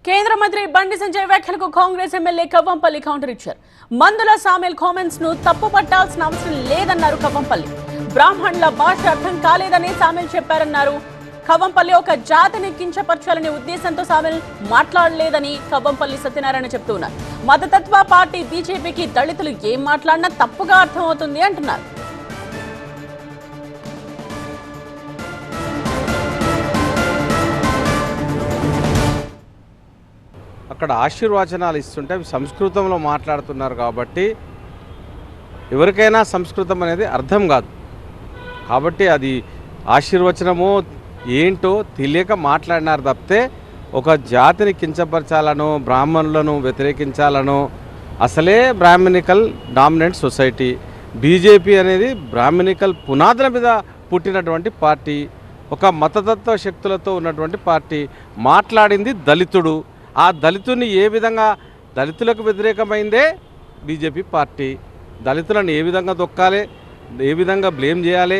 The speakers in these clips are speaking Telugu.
కేంద్ర మంత్రి బండి సంజయ్ వ్యాఖ్యలకు కాంగ్రెస్ ఎమ్మెల్యే కవ్వంపల్లి కౌంటర్ ఇచ్చారు. మందుల సామెల్ కామెంట్స్ ను తప్పు పట్టాల్సిన అవసరం లేదన్నారు కవ్వంపల్లి. బ్రాహ్మణుల భాష అర్థం కాలేదని సామెల్ చెప్పారన్నారు కవ్వంపల్లి. ఒక జాతిని కించపరచాలనే ఉద్దేశంతో సామెల్ మాట్లాడలేదని కవ్వంపల్లి సత్యనారాయణ చెప్తున్నారు. మతతత్వ పార్టీ బీజేపీకి దళితులు ఏం మాట్లాడినా తప్పుగా అర్థమవుతుంది అంటున్నారు. అక్కడ ఆశీర్వచనాలు ఇస్తుంటే అవి సంస్కృతంలో మాట్లాడుతున్నారు కాబట్టి ఎవరికైనా సంస్కృతం అనేది అర్థం కాదు. కాబట్టి అది ఆశీర్వచనమో ఏంటో తెలియక మాట్లాడినారు తప్పితే ఒక జాతిని కించపరచాలనో బ్రాహ్మణులను వ్యతిరేకించాలనో, అసలే బ్రాహ్మణికల్ డామినెంట్ సొసైటీ. బీజేపీ అనేది బ్రాహ్మణికల్ పునాదుల మీద పుట్టినటువంటి పార్టీ, ఒక మతతత్వ శక్తులతో ఉన్నటువంటి పార్టీ. మాట్లాడింది దళితుడు. ఆ దళితుని ఏ విధంగా దళితులకు వ్యతిరేకమైందే బీజేపీ పార్టీ. దళితులను ఏ విధంగా దొక్కాలి, ఏ విధంగా బ్లేమ్ చేయాలి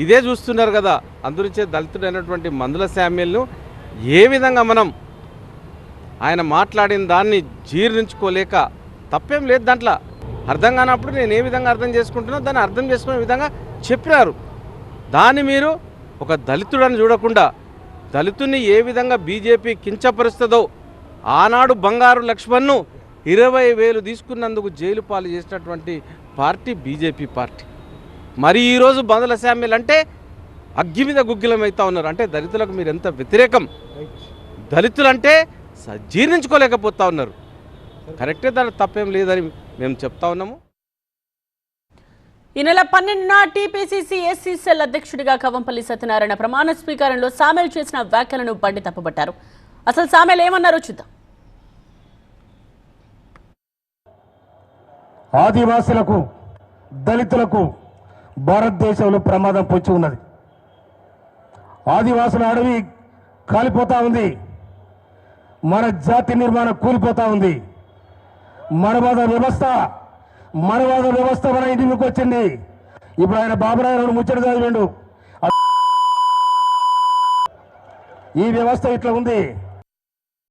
ఇదే చూస్తున్నారు కదా. అందుకే దళితుడైనటువంటి మందుల శామ్యుల్ను ఏ విధంగా మనం ఆయన మాట్లాడిన దాన్ని జీర్ణించుకోలేక, తప్పేం లేదు దాంట్లో, అర్థం కానప్పుడు నేను ఏ విధంగా అర్థం చేసుకుంటున్నా దాన్ని అర్థం చేసుకునే విధంగా చెప్పినారు. దాన్ని మీరు ఒక దళితుడని చూడకుండా దళితుని ఏ విధంగా బీజేపీ కించపరుస్తుందో, ఆనాడు బంగారు లక్ష్మణ్ను 20,000 తీసుకున్నందుకు జైలు పాలు చేసినటువంటి పార్టీ బీజేపీ పార్టీ. మరి ఈరోజు మందుల శామ్యుల్ అంటే అగ్గి మీద గుగ్గిలమవుతా ఉన్నారు. అంటే దళితులకు మీరు ఎంత వ్యతిరేకం, దళితులంటే జీర్ణించుకోలేకపోతా ఉన్నారు. కరెక్టే, దానికి తప్పేం లేదని మేము చెప్తా ఉన్నాము. ఈ నెల 12న టీపీసీసీ ఎస్సీ సెల్ అధ్యక్షుడిగా కవ్వంపల్లి సత్యనారాయణ ప్రమాణ స్వీకారంలో సామెల్ చేసిన వ్యాఖ్యలను బండి తప్పుపట్టారు. అసలు సామెల్ ఏమన్నారో చూద్దాం. ఆదివాసులకు, దళితులకు భారతదేశంలో ప్రమాదం పొంచి ఉన్నది. ఆదివాసుల అడవి కాలిపోతా ఉంది. మన జాతి నిర్మాణం కూలిపోతా ఉంది. మనవాద వ్యవస్థ మన ఇంటికి వచ్చింది. ఇప్పుడు ఆయన బాబురాయను ముచ్చట చదివిండు. ఈ వ్యవస్థ ఇట్లా ఉంది.